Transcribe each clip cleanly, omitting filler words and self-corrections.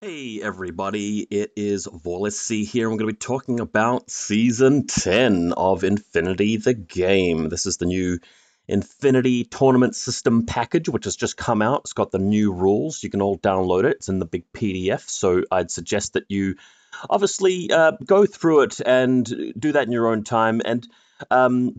Hey everybody, it is VaulSC here, and we're going to be talking about Season 10 of infiNity the game. This is the new infiNity tournament system package, which has just come out. It's got the new rules. You can all download it. It's in the big PDF, so I'd suggest that you obviously go through it and do that in your own time. And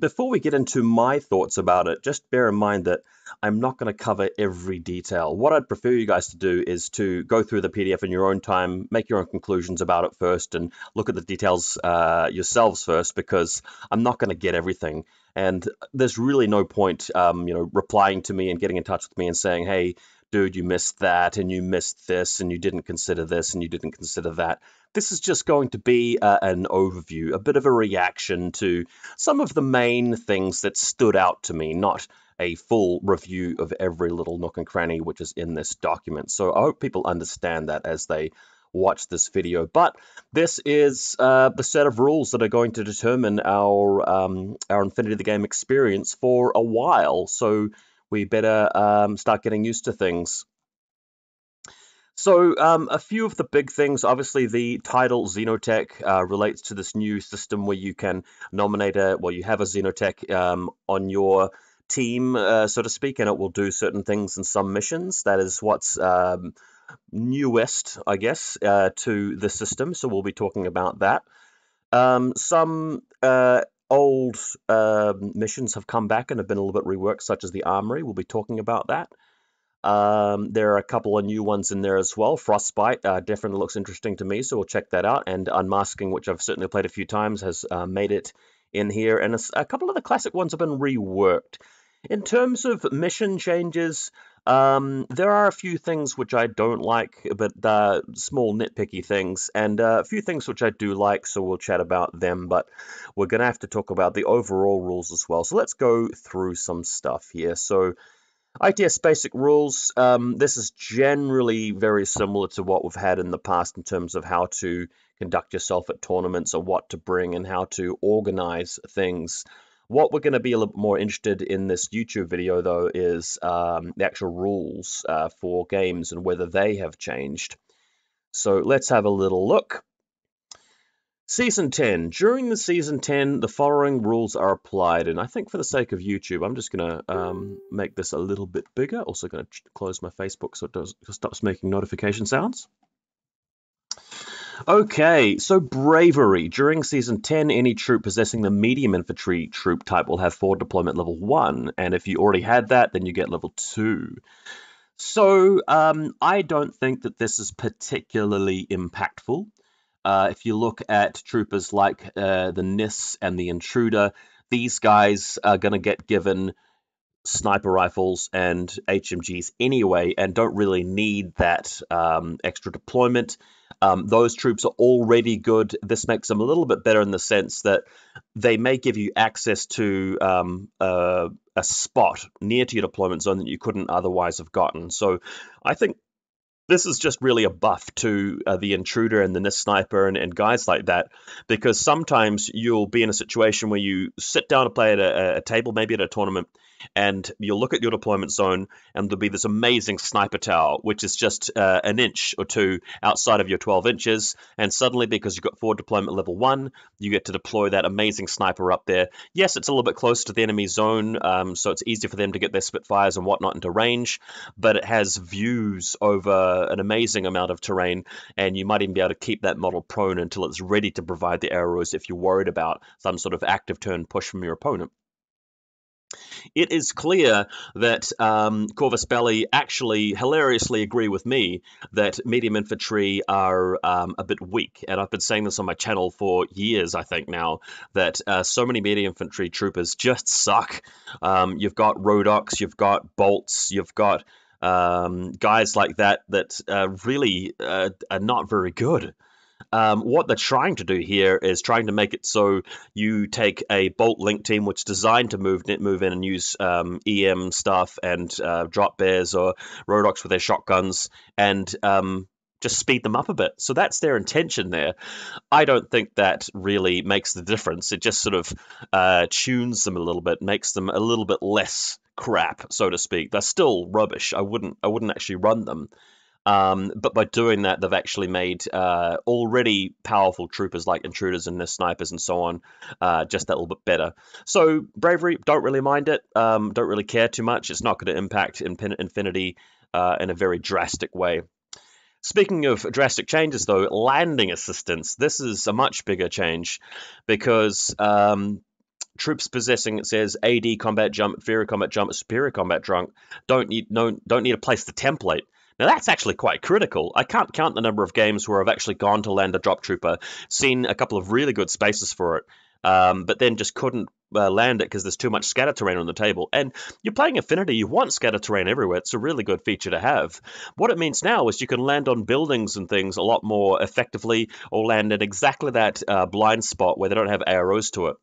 before we get into my thoughts about it, just bear in mind that I'm not going to cover every detail. What I'd prefer you guys to do is to go through the PDF in your own time, make your own conclusions about it first, and look at the details yourselves first, because I'm not going to get everything. And there's really no point, replying to me and getting in touch with me and saying, hey, dude, you missed that, and you missed this, and you didn't consider this, and you didn't consider that. This is just going to be an overview, a bit of a reaction to some of the main things that stood out to me, not a full review of every little nook and cranny which is in this document. So I hope people understand that as they watch this video. But this is the set of rules that are going to determine our infiNity the game experience for a while. So we better start getting used to things. So a few of the big things, obviously the title Xenotech relates to this new system where you can nominate you have a Xenotech on your team, so to speak, and it will do certain things in some missions. That is what's newest, I guess, to the system, so we'll be talking about that. Some old missions have come back and have been a little bit reworked, such as the Armory. We'll be talking about that. There are a couple of new ones in there as well. Frostbite definitely looks interesting to me, so we'll check that out. And Unmasking, which I've certainly played a few times, has made it in here. And a couple of the classic ones have been reworked. In terms of mission changes, there are a few things which I don't like, but small nitpicky things, and a few things which I do like, so we'll chat about them. But we're going to have to talk about the overall rules as well. So let's go through some stuff here. So ITS basic rules, this is generally very similar to what we've had in the past in terms of how to conduct yourself at tournaments or what to bring and how to organize things. What we're going to be a little bit more interested in this YouTube video, though, is the actual rules for games and whether they have changed. So let's have a little look. Season 10. During the Season 10, the following rules are applied, and I think for the sake of YouTube, I'm just going to make this a little bit bigger. Also going to close my Facebook so it stops making notification sounds. Okay, so Bravery. During Season 10, any troop possessing the medium infantry troop type will have forward deployment level 1, and if you already had that, then you get level 2. So I don't think that this is particularly impactful. If you look at troopers like the NIS and the Intruder, these guys are going to get given sniper rifles and HMGs anyway, and don't really need that extra deployment. Those troops are already good. This makes them a little bit better in the sense that they may give you access to a spot near to your deployment zone that you couldn't otherwise have gotten. So I think this is just really a buff to the Intruder and the NIS Sniper and guys like that, because sometimes you'll be in a situation where you sit down to play at a table, maybe at a tournament, and you'll look at your deployment zone, and there'll be this amazing sniper tower, which is just an inch or two outside of your 12 inches, and suddenly, because you've got forward deployment level 1, you get to deploy that amazing sniper up there. Yes, it's a little bit closer to the enemy zone, so it's easier for them to get their Spitfires and whatnot into range, but it has views over an amazing amount of terrain, and you might even be able to keep that model prone until it's ready to provide the arrows if you're worried about some sort of active turn push from your opponent. It is clear that Corvus Belli actually hilariously agree with me that medium infantry are a bit weak, and I've been saying this on my channel for years, I think now, that so many medium infantry troopers just suck. You've got Rodox, you've got Bolts, you've got guys like that really are not very good. What they're trying to do here is trying to make it so you take a Bolt Link team, which is designed to move in and use EM stuff and drop bears or Rodox with their shotguns, and just speed them up a bit. So that's their intention there. I don't think that really makes the difference. It just sort of tunes them a little bit, makes them a little bit less crap, so to speak. They're still rubbish. I wouldn't actually run them. But by doing that, they've actually made already powerful troopers like intruders and snipers and so on just that little bit better. So bravery, don't really mind it. Don't really care too much. It's not going to impact infiNity in a very drastic way. Speaking of drastic changes, though, landing assistance. This is a much bigger change because troops possessing, it says, AD combat jump, inferior combat jump, superior combat jump don't need to place the template. Now that's actually quite critical. I can't count the number of games where I've actually gone to land a drop trooper, seen a couple of really good spaces for it, but then just couldn't land it because there's too much scatter terrain on the table. And you're playing infiNity, you want scatter terrain everywhere. It's a really good feature to have. What it means now is you can land on buildings and things a lot more effectively, or land in exactly that blind spot where they don't have arrows to it.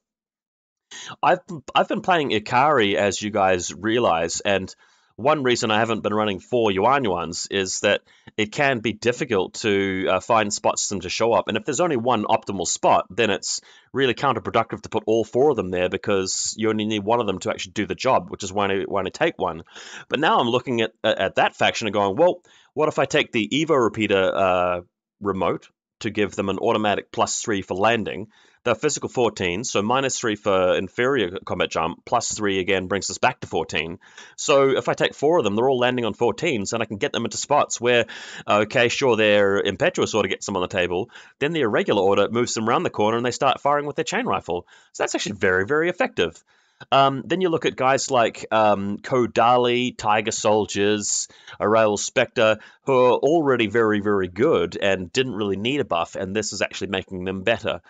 I've been playing Ikari, as you guys realize, and one reason I haven't been running 4 Yuan-Yuans is that it can be difficult to find spots for them to show up. And if there's only one optimal spot, then it's really counterproductive to put all 4 of them there because you only need one of them to actually do the job, which is why I take one. But now I'm looking at that faction and going, well, what if I take the Evo repeater remote to give them an automatic +3 for landing? They're physical 14, so -3 for inferior combat jump, +3 again brings us back to 14. So if I take 4 of them, they're all landing on 14s, and I can get them into spots where, okay, sure, their impetuous order gets them on the table, then the irregular order moves them around the corner, and they start firing with their chain rifle. So that's actually very, very effective. Then you look at guys like Kodali, Tiger Soldiers, Arail Spectre, who are already very, very good and didn't really need a buff, and this is actually making them better.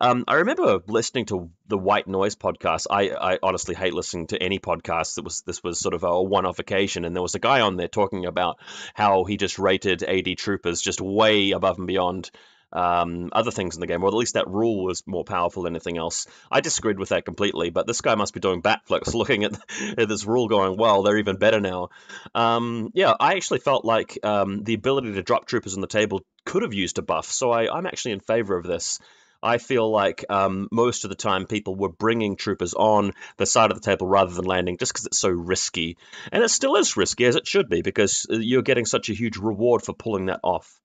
I remember listening to the White Noise podcast. I honestly hate listening to any podcast. This was sort of a one-off occasion, and there was a guy on there talking about how he just rated AD troopers just way above and beyond other things in the game, or at least that rule was more powerful than anything else. I disagreed with that completely, but this guy must be doing backflips looking at this rule going, well, they're even better now. Yeah, I actually felt like the ability to drop troopers on the table could have used a buff, so I'm actually in favor of this. I feel like most of the time people were bringing troopers on the side of the table rather than landing just because it's so risky. And it still is risky, as it should be, because you're getting such a huge reward for pulling that off.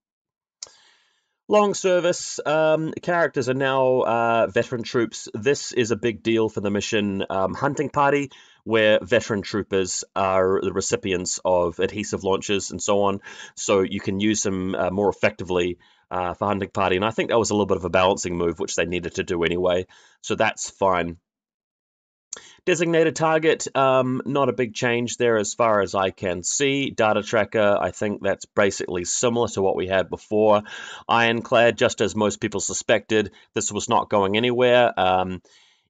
Long service characters are now veteran troops. This is a big deal for the mission Hunting Party, where veteran troopers are the recipients of adhesive launchers and so on, so you can use them more effectively for Hunting Party. And I think that was a little bit of a balancing move, which they needed to do anyway, so that's fine. Designated target, not a big change there as far as I can see. Data tracker, I think that's basically similar to what we had before. Ironclad, just as most people suspected, this was not going anywhere.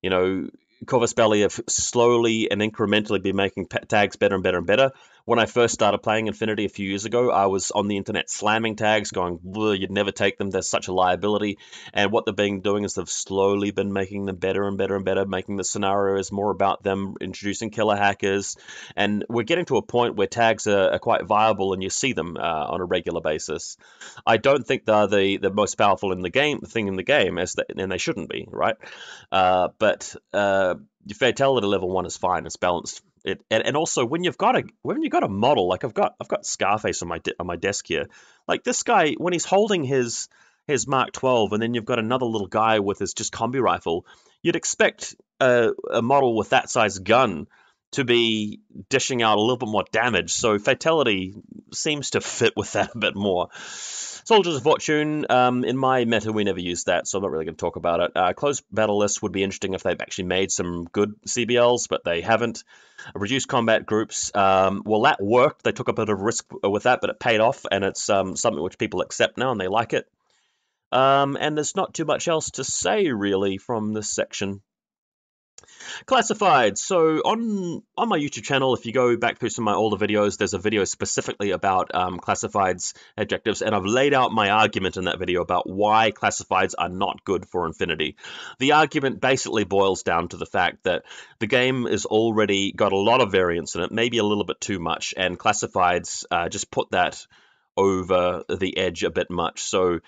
You know, Corvus Belli have slowly and incrementally been making tags better and better and better. When I first started playing infiNity a few years ago, I was on the internet slamming tags, going, you'd never take them, they're such a liability. And what they've been doing is they've slowly been making them better and better and better, making the scenarios more about them, introducing killer hackers. And we're getting to a point where tags are quite viable and you see them on a regular basis. I don't think they're the most powerful in the game, and they shouldn't be, right? But fatality level 1 is fine, it's balanced. And also when you've got a model, like I've got Scarface on my desk here, like this guy, when he's holding his Mark 12 and then you've got another little guy with his just combi rifle, you'd expect a model with that size gun to be dishing out a little bit more damage, so fatality seems to fit with that a bit more. Soldiers of Fortune, in my meta, we never used that, so I'm not really going to talk about it. Closed battle list would be interesting if they've actually made some good CBLs, but they haven't. Reduced combat groups, well, that worked. They took a bit of risk with that, but it paid off, and it's something which people accept now, and they like it. And there's not too much else to say, really, from this section. Classified. So on my YouTube channel, if you go back through some of my older videos, there's a video specifically about classifieds objectives, and I've laid out my argument in that video about why classifieds are not good for infiNity. The argument basically boils down to the fact that the game has already got a lot of variance in it, maybe a little bit too much, and classifieds just put that over the edge a bit much. So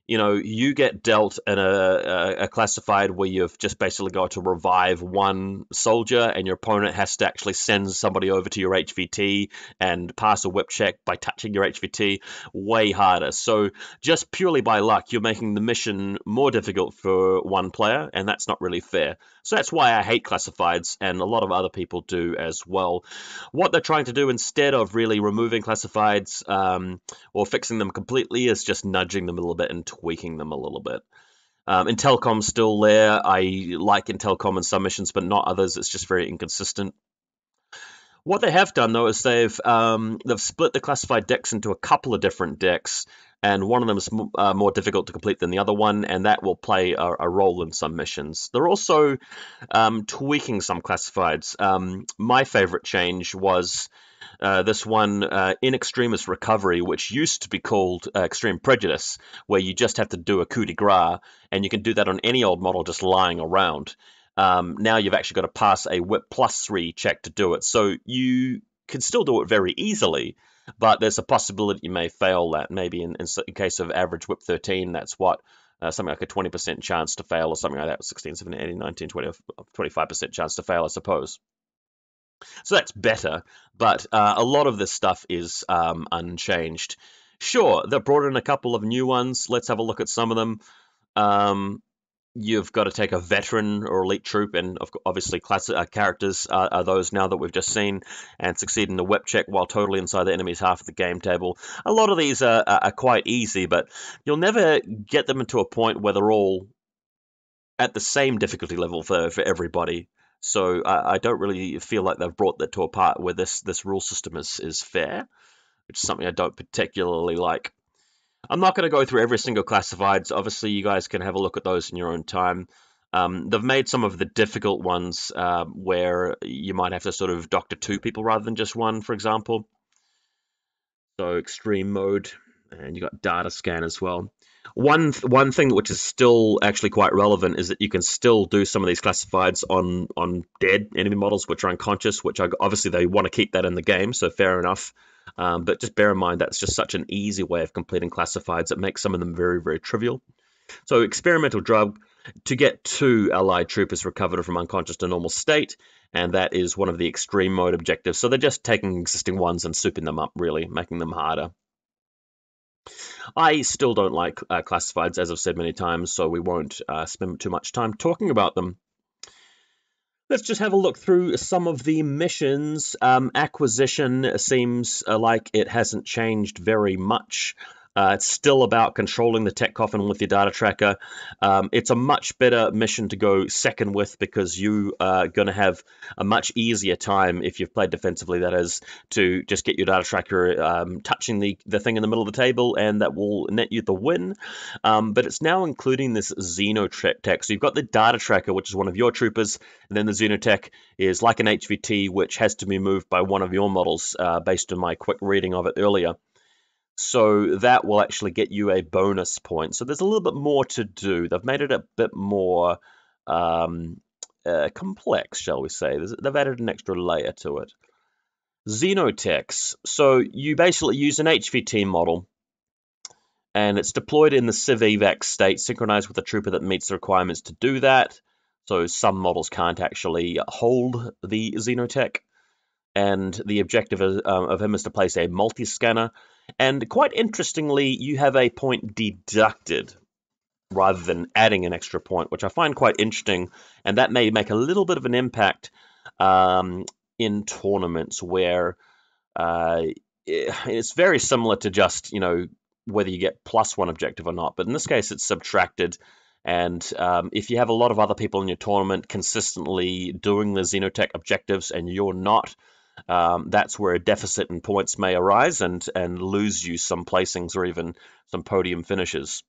you get dealt in a classified where you've just basically got to revive one soldier, and your opponent has to actually send somebody over to your HVT and pass a whip check by touching your HVT. Way harder. So just purely by luck, you're making the mission more difficult for one player, and that's not really fair. So that's why I hate classifieds, and a lot of other people do as well. What they're trying to do instead of really removing classifieds or fixing them completely is just nudging them a little bit and tweaking them a little bit. Intelcom's still there. I like Intelcom in some missions, but not others. It's just very inconsistent. What they have done, though, is they've split the classified decks into a couple of different decks, and one of them is more difficult to complete than the other one, and that will play a role in some missions. They're also tweaking some classifieds. My favorite change was this one, In Extremis Recovery, which used to be called Extreme Prejudice, where you just have to do a coup de grace, and you can do that on any old model just lying around. Now you've actually got to pass a whip +3 check to do it. So you can still do it very easily, but there's a possibility you may fail that. Maybe in case of average whip 13, that's what, something like a 20% chance to fail, or something like that, 16, 17, 18, 19, 20, 25% chance to fail, I suppose. So that's better, but a lot of this stuff is unchanged. Sure, they've brought in a couple of new ones. Let's have a look at some of them. You've got to take a veteran or elite troop, and obviously characters are those now that we've just seen, and succeed in the whip check while totally inside the enemy's half of the game table. A lot of these are quite easy, but you'll never get them into a point where they're all at the same difficulty level for everybody. So I don't really feel like they've brought that to a part where this rule system is fair, which is something I don't particularly like. I'm not going to go through every single classifieds. Obviously, you guys can have a look at those in your own time. They've made some of the difficult ones where you might have to sort of doctor 2 people rather than just one, for example. So extreme mode, and you got data scan as well. One thing which is still actually quite relevant is that you can still do some of these classifieds on dead enemy models which are unconscious, which obviously they want to keep that in the game, so fair enough. But just bear in mind that's just such an easy way of completing classifieds. It makes some of them very, very trivial. So experimental drug, to get 2 allied troopers recovered from unconscious to normal state, and that is one of the extreme mode objectives. So they're just taking existing ones and souping them up, really, making them harder. I still don't like classifieds, as I've said many times, so we won't spend too much time talking about them. Let's just have a look through some of the missions. Acquisition seems like it hasn't changed very much. It's still about controlling the tech coffin with your data tracker. It's a much better mission to go second with, because you are going to have a much easier time, if you've played defensively, that is, to just get your data tracker touching the thing in the middle of the table, and that will net you the win. But it's now including this Xenotech. So you've got the data tracker, which is one of your troopers, and then the Xenotech is like an HVT, which has to be moved by one of your models, based on my quick reading of it earlier. So that will actually get you a bonus point. So there's a little bit more to do. They've made it a bit more complex, shall we say. They've added an extra layer to it. Xenotechs. So you basically use an HVT model, and it's deployed in the civ-evac state, synchronized with a trooper that meets the requirements to do that. So some models can't actually hold the Xenotech, and the objective of him is to place a multi-scanner. And quite interestingly, you have a point deducted rather than adding an extra point, which I find quite interesting, and that may make a little bit of an impact in tournaments where it's very similar to just, whether you get +1 objective or not, but in this case it's subtracted. And if you have a lot of other people in your tournament consistently doing the Xenotech objectives and you're not, that's where a deficit in points may arise and lose you some placings or even some podium finishes.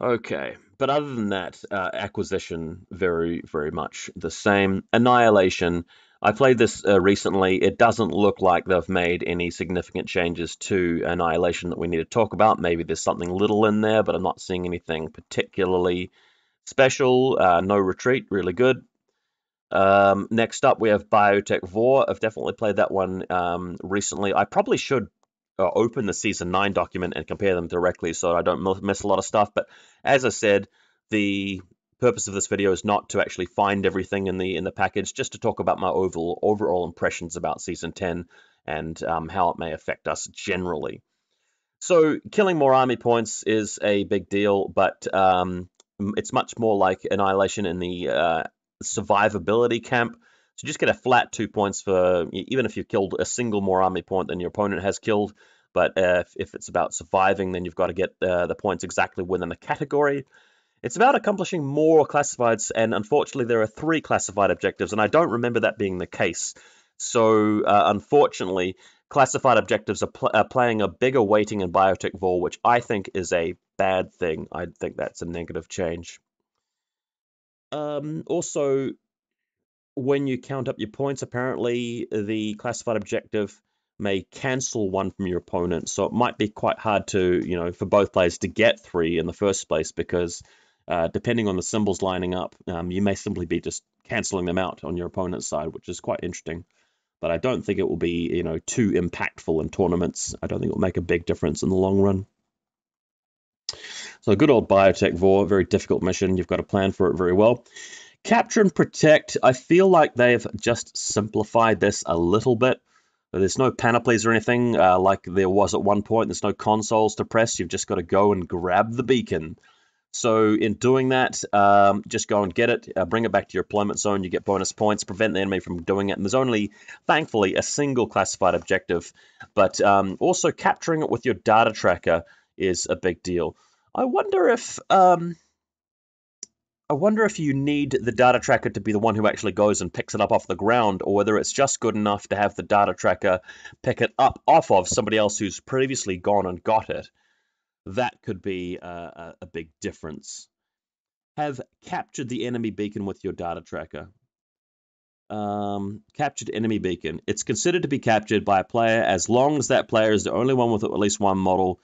Okay, but other than that, acquisition, very, very much the same. Annihilation, I played this recently. It doesn't look like they've made any significant changes to Annihilation that we need to talk about. Maybe there's something little in there, but I'm not seeing anything particularly special. No Retreat, really good. Next up, we have Biotech Vor. I've definitely played that one recently. I probably should open the Season 9 document and compare them directly so I don't miss a lot of stuff. But as I said, the purpose of this video is not to actually find everything in the package, just to talk about my overall impressions about Season 10 and how it may affect us generally. So killing more army points is a big deal, but it's much more like Annihilation in the survivability camp. So you just get a flat 2 points for even if you've killed a single more army point than your opponent has killed. But if it's about surviving, then you've got to get the points exactly within the category. It's about accomplishing more classifieds, and unfortunately there are 3 classified objectives, and I don't remember that being the case. So unfortunately, classified objectives are playing a bigger weighting in Biotech Vol, which I think is a bad thing. I think that's a negative change. Also, when you count up your points, apparently the classified objective may cancel 1 from your opponent, so it might be quite hard to, for both players to get 3 in the first place, because depending on the symbols lining up, you may simply be just cancelling them out on your opponent's side, which is quite interesting. But I don't think it will be, too impactful in tournaments. I don't think it will make a big difference in the long run. So good old Biotech Vor, very difficult mission. You've got to plan for it very well. Capture and Protect, I feel like they've just simplified this a little bit. There's no panoplies or anything like there was at one point. There's no consoles to press. You've just got to go and grab the beacon. So in doing that, just go and get it, bring it back to your deployment zone, you get bonus points, prevent the enemy from doing it, and there's only, thankfully, a single classified objective, but also capturing it with your data tracker is a big deal. I wonder if you need the data tracker to be the one who actually goes and picks it up off the ground, or whether it's just good enough to have the data tracker pick it up off of somebody else who's previously gone and got it. That could be a big difference. Have captured the enemy beacon with your data tracker. Captured enemy beacon. It's considered to be captured by a player as long as that player is the only one with at least 1 model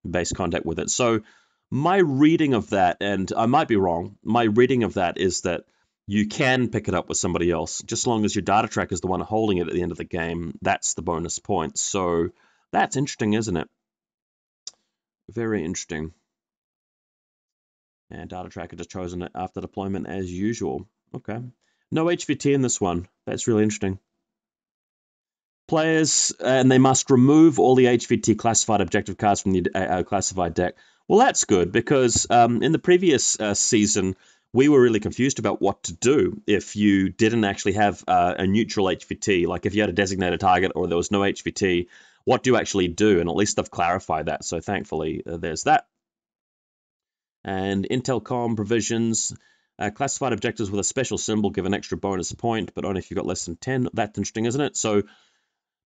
base contact with it. So my reading of that, and I might be wrong, my reading of that is that you can pick it up with somebody else, just as long as your data tracker is the one holding it at the end of the game. That's the bonus point. So that's interesting, isn't it? Very interesting. And data tracker just chosen it after deployment as usual. Okay. No HVT in this one. That's really interesting. Players, and they must remove all the HVT classified objective cards from the classified deck. Well, that's good, because in the previous season, we were really confused about what to do if you didn't actually have a neutral HVT. Like if you had a designated target or there was no HVT, what do you actually do? And at least they've clarified that, so thankfully there's that. And Intelcom provisions, classified objectives with a special symbol give an extra bonus point, but only if you've got less than 10. That's interesting, isn't it? So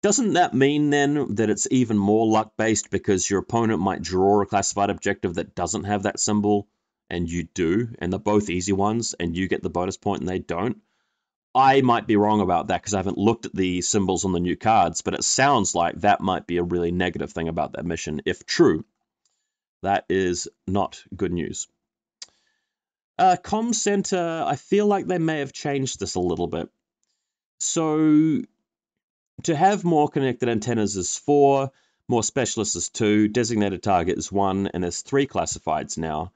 doesn't that mean then that it's even more luck-based, because your opponent might draw a classified objective that doesn't have that symbol, and you do, and they're both easy ones, and you get the bonus point and they don't? I might be wrong about that because I haven't looked at the symbols on the new cards, but it sounds like that might be a really negative thing about that mission, if true. That is not good news. Comm Center, I feel like they may have changed this a little bit. So to have more connected antennas is 4, more specialists is 2, designated target is 1, and there's 3 classifieds now.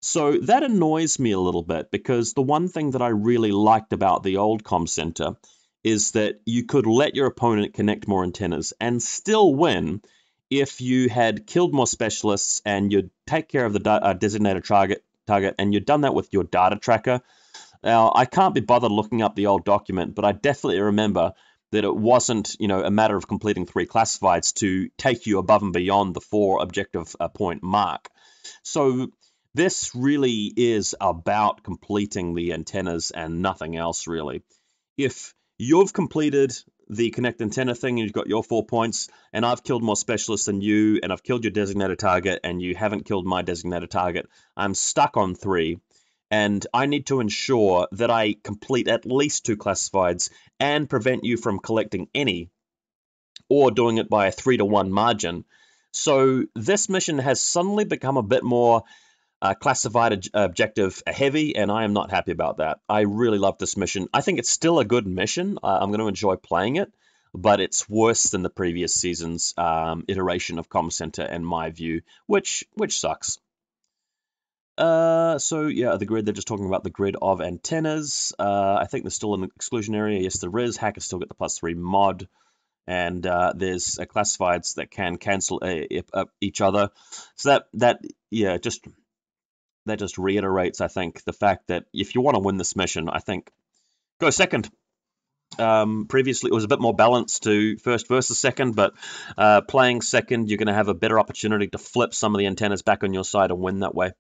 So that annoys me a little bit, because the one thing that I really liked about the old Comm Center is that you could let your opponent connect more antennas and still win if you had killed more specialists and you'd take care of the designated target and you'd done that with your data tracker. Now, I can't be bothered looking up the old document, but I definitely remember that it wasn't, a matter of completing 3 classifieds to take you above and beyond the 4 objective point mark. So this really is about completing the antennas and nothing else, really. If you've completed the connect antenna thing and you've got your 4 points, and I've killed more specialists than you, and I've killed your designated target, and you haven't killed my designated target, I'm stuck on 3, and I need to ensure that I complete at least 2 classifieds and prevent you from collecting any, or doing it by a 3-to-1 margin. So this mission has suddenly become a bit more classified objective heavy, and I am not happy about that. I really love this mission. I think it's still a good mission. I'm going to enjoy playing it. but it's worse than the previous season's iteration of Comm Center, in my view, which sucks. So yeah, the grid, they're just talking about the grid of antennas. I think there's still an exclusion area. Yes, there is. Hackers still get the +3 mod. And there's classifieds that can cancel each other. So that just reiterates, I think, the fact that if you want to win this mission, I think go second. Previously, it was a bit more balanced to first versus second, but playing second, you're going to have a better opportunity to flip some of the antennas back on your side and win that way.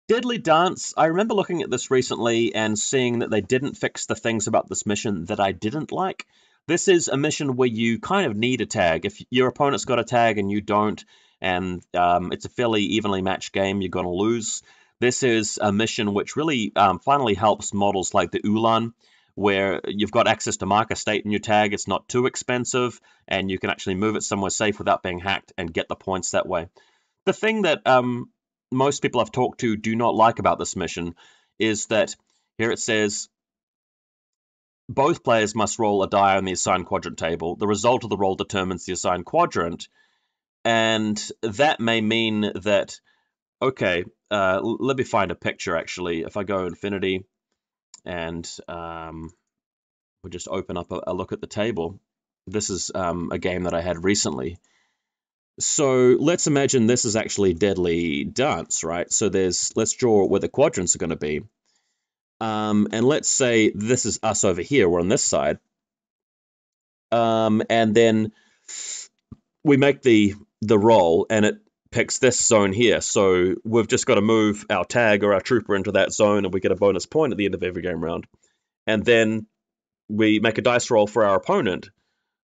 Deadly Dance, I remember looking at this recently and seeing that they didn't fix the things about this mission that I didn't like. This is a mission where you kind of need a tag. If your opponent's got a tag and you don't, and it's a fairly evenly matched game, you're going to lose. This is a mission which really finally helps models like the Ulan, where you've got access to marker state in your tag. It's not too expensive, and you can actually move it somewhere safe without being hacked and get the points that way. The thing that most people I've talked to do not like about this mission is that here it says both players must roll a die on the assigned quadrant table. The result of the roll determines the assigned quadrant, and that may mean that, okay, let me find a picture actually. If I go infiNity and we'll just open up a look at the table. This is a game that I had recently. So let's imagine this is actually Deadly Dance, right? So let's draw where the quadrants are going to be. And let's say this is us over here. We're on this side. And then we make the roll, and it picks this zone here. So we've just got to move our tag or our trooper into that zone, and we get a bonus point at the end of every game round. And then we make a dice roll for our opponent.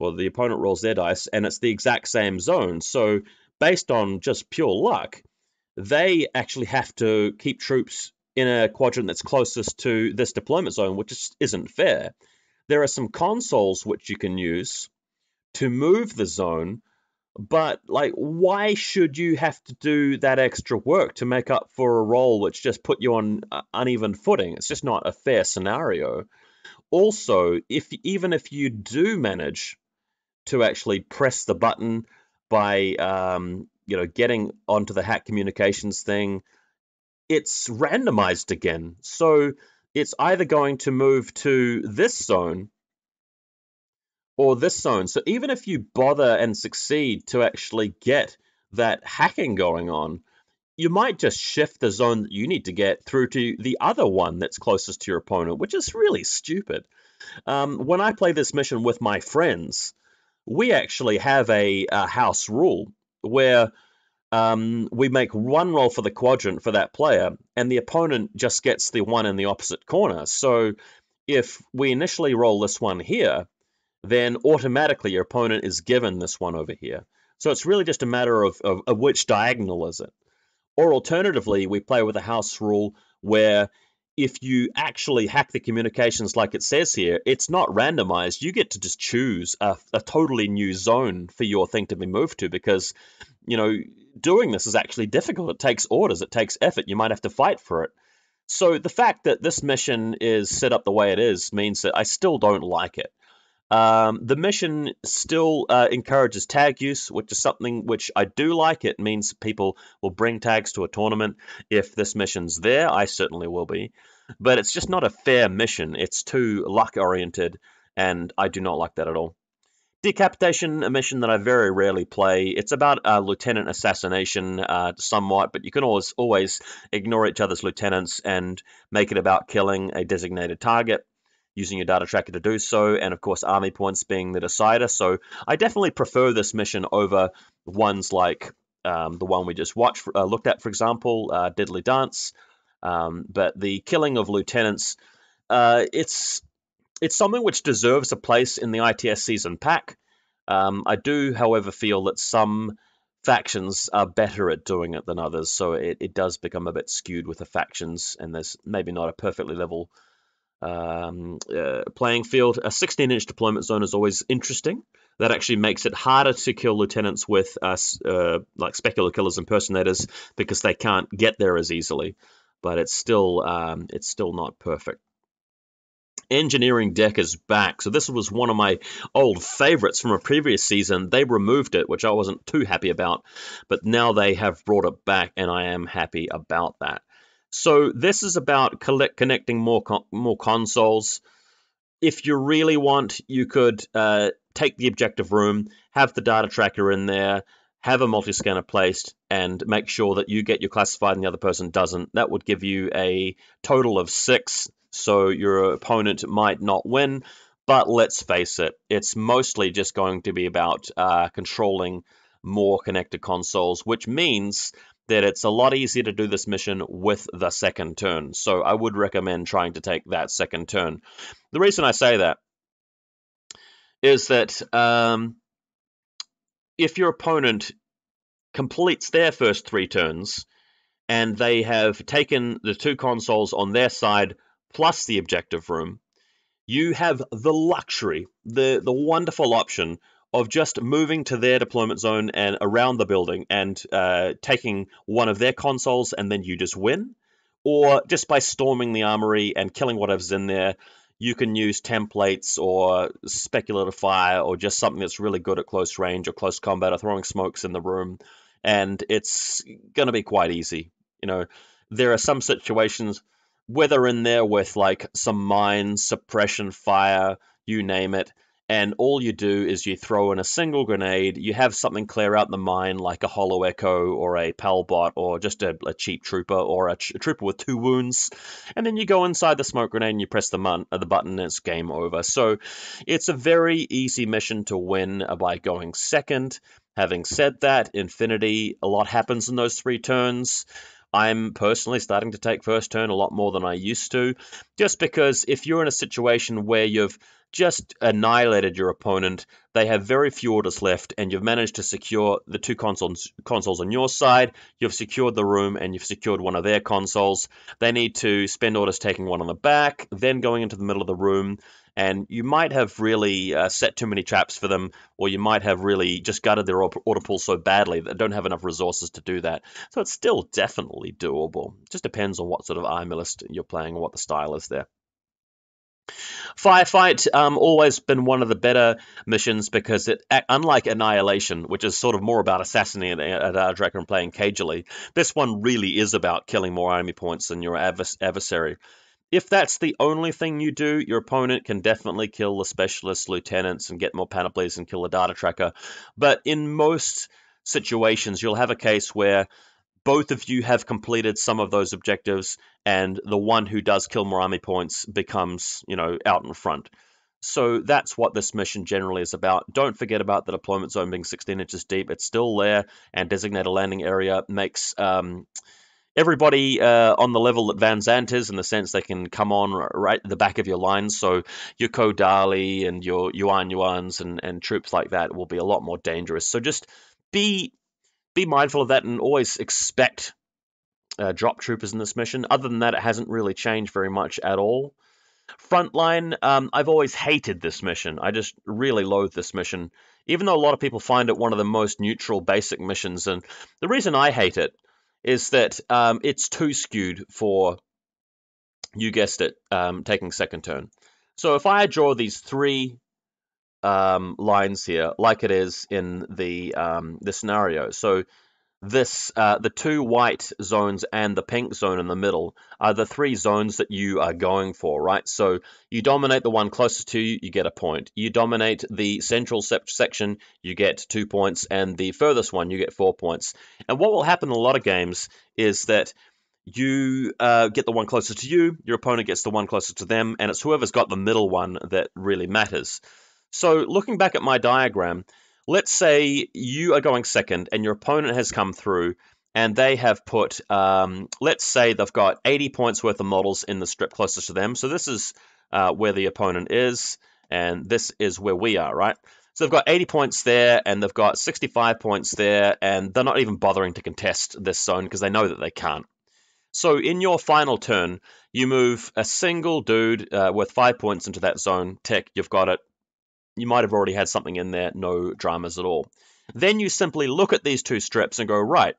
Well, the opponent rolls their dice, and it's the exact same zone. So based on just pure luck, they actually have to keep troops in a quadrant that's closest to this deployment zone, which just isn't fair. There are some consoles which you can use to move the zone, but why should you have to do that extra work to make up for a roll which just put you on uneven footing? It's just not a fair scenario. Also, even if you do manage to actually press the button by getting onto the hack communications thing, it's randomized again. So it's either going to move to this zone or this zone. So even if you bother and succeed to actually get that hacking going on, you might just shift the zone that you need to get through to the other one that's closest to your opponent, which is really stupid. When I play this mission with my friends, we actually have a house rule where we make one roll for the quadrant for that player, and the opponent just gets the one in the opposite corner. So if we initially roll this one here, then automatically your opponent is given this one over here. So it's really just a matter of which diagonal is it. Or alternatively, we play with a house rule where if you actually hack the communications like it says here, it's not randomized. You get to just choose a totally new zone for your thing to be moved to, because, doing this is actually difficult. It takes orders. It takes effort. You might have to fight for it. So the fact that this mission is set up the way it is means that I still don't like it. The mission still encourages tag use, which is something which I do like. It means people will bring tags to a tournament. If this mission's there, I certainly will be. But it's just not a fair mission. It's too luck-oriented, and I do not like that at all. Decapitation, a mission that I very rarely play. It's about lieutenant assassination somewhat, but you can always ignore each other's lieutenants and make it about killing a designated target, using your data tracker to do so, and of course army points being the decider. So I definitely prefer this mission over ones like the one we just looked at, for example, Deadly Dance. But the killing of lieutenants, it's something which deserves a place in the ITS season pack. I do, however, feel that some factions are better at doing it than others, so it does become a bit skewed with the factions, and there's maybe not a perfectly level playing field. A 16-inch deployment zone is always interesting. That actually makes it harder to kill lieutenants with like specular killers impersonators, because they can't get there as easily. But it's still not perfect. Engineering deck is back. So this was one of my old favorites from a previous season. They removed it, which I wasn't too happy about, but now they have brought it back, and I am happy about that. So this is about connecting more consoles. If you really want, you could take the objective room, have the data tracker in there, have a multi-scanner placed, and make sure that you get your classified and the other person doesn't. That would give you a total of 6, so your opponent might not win. But let's face it, it's mostly just going to be about controlling more connected consoles, which means that it's a lot easier to do this mission with the second turn. So I would recommend trying to take that second turn. The reason I say that is that if your opponent completes their first 3 turns and they have taken the 2 consoles on their side plus the objective room, you have the luxury, the wonderful option of just moving to their deployment zone and around the building and taking one of their consoles, and then you just win. Or just by storming the armory and killing whatever's in there, you can use templates or speculative fire or just something that's really good at close range or close combat or throwing smokes in the room, and it's going to be quite easy. You know, there are some situations where they're in there with like some mines, suppression fire, you name it, and all you do is you throw in a single grenade, you have something clear out the mine like a Hollow Echo or a Palbot or just a cheap trooper or a trooper with 2 wounds, and then you go inside the smoke grenade and you press the button and it's game over. So it's a very easy mission to win by going second. Having said that, infiNity, a lot happens in those 3 turns. I'm personally starting to take first turn a lot more than I used to, just because if you're in a situation where you've just annihilated your opponent, they have very few orders left, and you've managed to secure the 2 consoles on your side, you've secured the room, and you've secured one of their consoles. They need to spend orders taking one on the back, then going into the middle of the room, and you might have really set too many traps for them, or you might have really just gutted their order pool so badly that they don't have enough resources to do that. So it's still definitely doable. It just depends on what sort of army list you're playing and what the style is there. Firefight, always been one of the better missions because it, unlike Annihilation, which is sort of more about assassinating a data tracker and playing cagely, this one really is about killing more army points than your adversary. If that's the only thing you do, your opponent can definitely kill the specialists, lieutenants, and get more panoplies and kill the data tracker. But in most situations, you'll have a case where both of you have completed some of those objectives, and the one who does kill more army points becomes, out in front. So that's what this mission generally is about. Don't forget about the deployment zone being 16 inches deep. It's still there, and designated landing area makes everybody on the level that Van Zant is, in the sense they can come on right at the back of your lines. So your Kodali and your Yuans and troops like that will be a lot more dangerous. So just be mindful of that and always expect drop troopers in this mission. Other than that, it hasn't really changed very much at all. Frontline, I've always hated this mission. I just really loathe this mission, even though a lot of people find it one of the most neutral, basic missions. And the reason I hate it is that it's too skewed for, you guessed it, taking second turn. So if I draw these 3 lines here, like it is in the scenario, so this the 2 white zones and the pink zone in the middle are the 3 zones that you are going for, right? So you dominate the one closest to you, you get a point. You dominate the central section, you get 2 points, and the furthest one, you get 4 points. And what will happen in a lot of games is that you get the one closest to you, your opponent gets the one closest to them, and it's whoever's got the middle one that really matters. So looking back at my diagram, let's say you are going second and your opponent has come through and they have put, let's say they've got 80 points worth of models in the strip closest to them. So this is where the opponent is, and this is where we are, right? So they've got 80 points there, and they've got 65 points there, and they're not even bothering to contest this zone because they know that they can't. So in your final turn, you move a single dude worth 5 points into that zone. Tick, you've got it. You might have already had something in there, no dramas at all. Then you simply look at these 2 strips and go, right,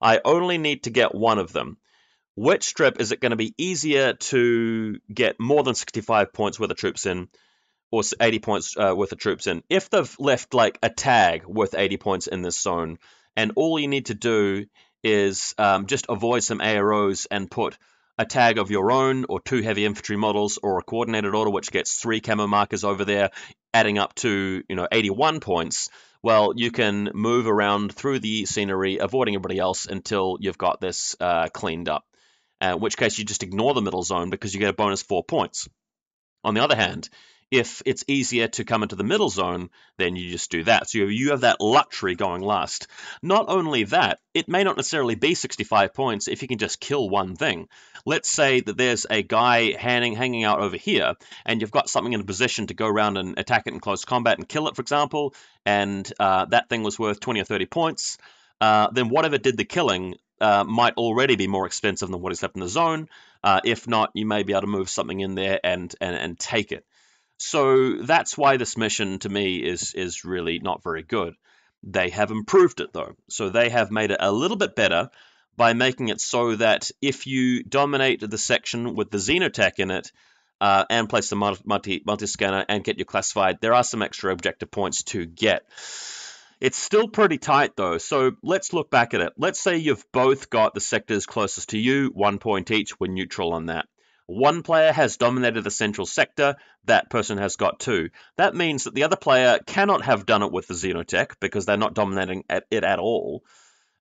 I only need to get one of them. Which strip is it going to be easier to get more than 65 points worth of troops in, or 80 points worth of troops in? If they've left like a tag worth 80 points in this zone, and all you need to do is just avoid some AROs and put a tag of your own, or 2 heavy infantry models, or a coordinated order which gets 3 camo markers over there, adding up to 81 points. Well, you can move around through the scenery, avoiding everybody else until you've got this cleaned up. In which case you just ignore the middle zone because you get a bonus 4 points. On the other hand, if it's easier to come into the middle zone, then you just do that. So you have that luxury going last. Not only that, it may not necessarily be 65 points if you can just kill one thing. Let's say that there's a guy hanging out over here, and you've got something in a position to go around and attack it in close combat and kill it, for example, and that thing was worth 20 or 30 points. Then whatever did the killing might already be more expensive than what is left in the zone. If not, you may be able to move something in there and take it. So that's why this mission to me is really not very good. They have improved it though. So they have made it a little bit better by making it so that if you dominate the section with the Xenotech in it, and place the multi-scanner and get your classified, there are some extra objective points to get. It's still pretty tight though, so let's look back at it. Let's say you've both got the sectors closest to you, 1 point each, we're neutral on that. One player has dominated the central sector, that person has got 2. That means that the other player cannot have done it with the Xenotech because they're not dominating it at all.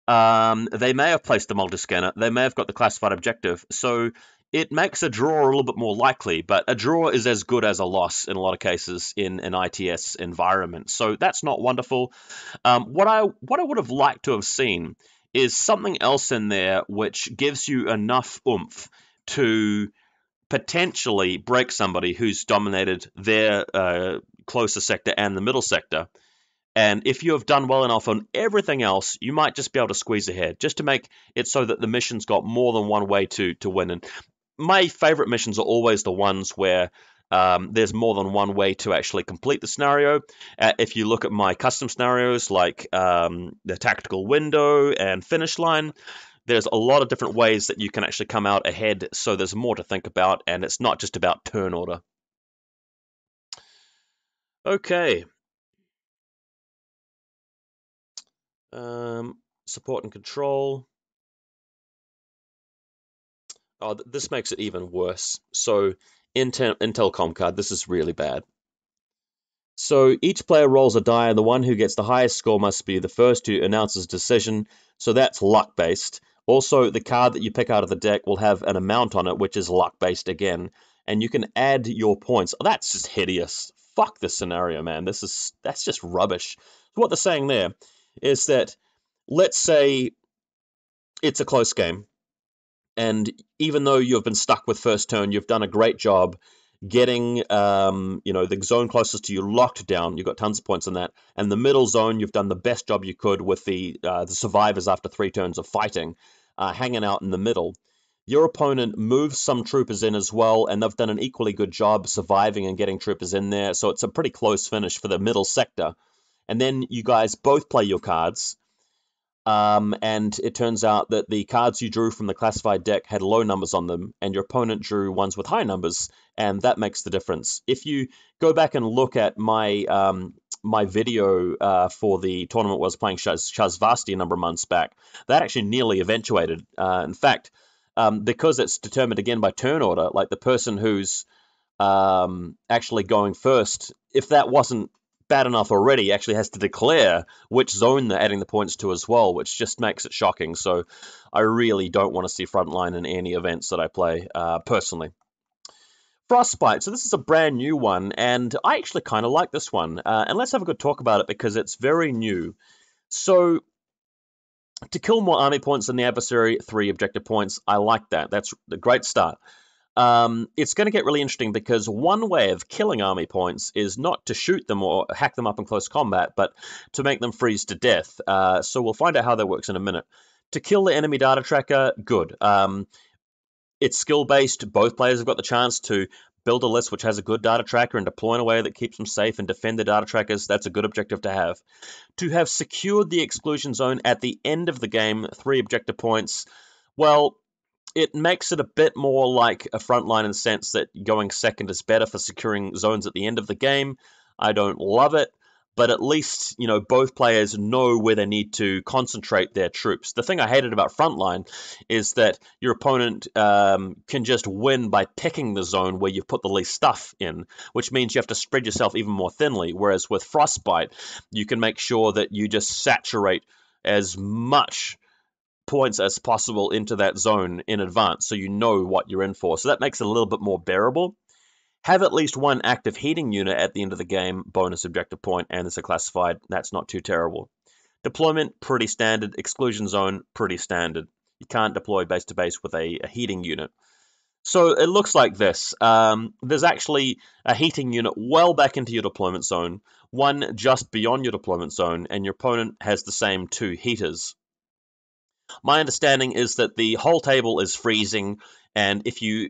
They may have placed the multi-scanner, they may have got the classified objective, so it makes a draw a little bit more likely, but a draw is as good as a loss in a lot of cases in an ITS environment, so that's not wonderful. What I would have liked to have seen is something else in there which gives you enough oomph to potentially break somebody who's dominated their closer sector and the middle sector. And if you have done well enough on everything else, you might just be able to squeeze ahead, just to make it so that the mission's got more than one way to win. And my favorite missions are always the ones where there's more than one way to actually complete the scenario. If you look at my custom scenarios, like the tactical window and finish line, there's a lot of different ways that you can actually come out ahead, so there's more to think about, and it's not just about turn order. Okay. Support and control. Oh, this makes it even worse. So, Intel Com card, this is really bad. So each player rolls a die, and the one who gets the highest score must be the first to announce his decision. So that's luck-based. Also, the card that you pick out of the deck will have an amount on it, which is luck-based again. And you can add your points. Oh, that's just hideous. Fuck this scenario, man. That's just rubbish. So what they're saying there is that, let's say it's a close game, and even though you've been stuck with first turn, you've done a great job getting the zone closest to you locked down. You've got tons of points in that. And the middle zone, you've done the best job you could with the survivors after 3 turns of fighting, hanging out in the middle. Your opponent moves some troopers in as well, and they've done an equally good job surviving and getting troopers in there. So it's a pretty close finish for the middle sector. And then you guys both play your cards. And it turns out that the cards you drew from the classified deck had low numbers on them, and your opponent drew ones with high numbers, and that makes the difference. If you go back and look at my my video for the tournament where I was playing Shazvasti a number of months back, that actually nearly eventuated. In fact, because it's determined again by turn order, like the person who's actually going first, if that wasn't bad enough already, actually has to declare which zone they're adding the points to as well, which just makes it shocking. So I really don't want to see Frontline in any events that I play, personally. Frostbite. So this is a brand new one, and I actually kind of like this one. And let's have a good talk about it because it's very new. So to kill more army points than the adversary, 3 objective points. I like that. That's a great start. It's going to get really interesting because one way of killing army points is not to shoot them or hack them up in close combat, but to make them freeze to death. So we'll find out how that works in a minute. To kill the enemy data tracker, good. It's skill-based. Both players have got the chance to build a list which has a good data tracker and deploy in a way that keeps them safe and defend the data trackers. That's a good objective to have. To have secured the exclusion zone at the end of the game, 3 objective points. Well, It makes it a bit more like a frontline in the sense that going second is better for securing zones at the end of the game. I don't love it, but at least, both players know where they need to concentrate their troops. The thing I hated about frontline is that your opponent can just win by picking the zone where you've put the least stuff in, which means you have to spread yourself even more thinly. Whereas with Frostbite, you can make sure that you just saturate as much points as possible into that zone in advance so you know what you're in for. So that makes it a little bit more bearable. Have at least one active heating unit at the end of the game, bonus objective point, and it's a classified. That's not too terrible. Deployment, pretty standard. Exclusion zone, pretty standard. You can't deploy base to base with a heating unit. So it looks like this. There's actually a heating unit well back into your deployment zone, one just beyond your deployment zone, and your opponent has the same two heaters. My understanding is that the whole table is freezing, and if you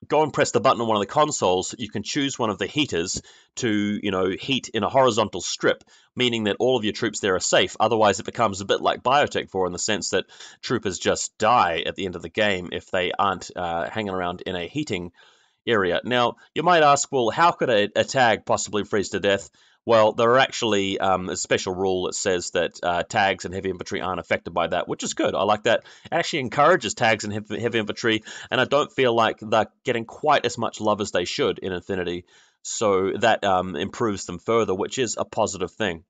go and press the button on one of the consoles, you can choose one of the heaters to, heat in a horizontal strip, meaning that all of your troops there are safe. Otherwise, it becomes a bit like Biotech 4 in the sense that troopers just die at the end of the game if they aren't hanging around in a heating area. Now, you might ask, well, how could a tag possibly freeze to death? Well, there are actually a special rule that says that tags and heavy infantry aren't affected by that, which is good. I like that. It actually encourages tags and heavy infantry, and I don't feel like they're getting quite as much love as they should in infiNity. So that improves them further, which is a positive thing.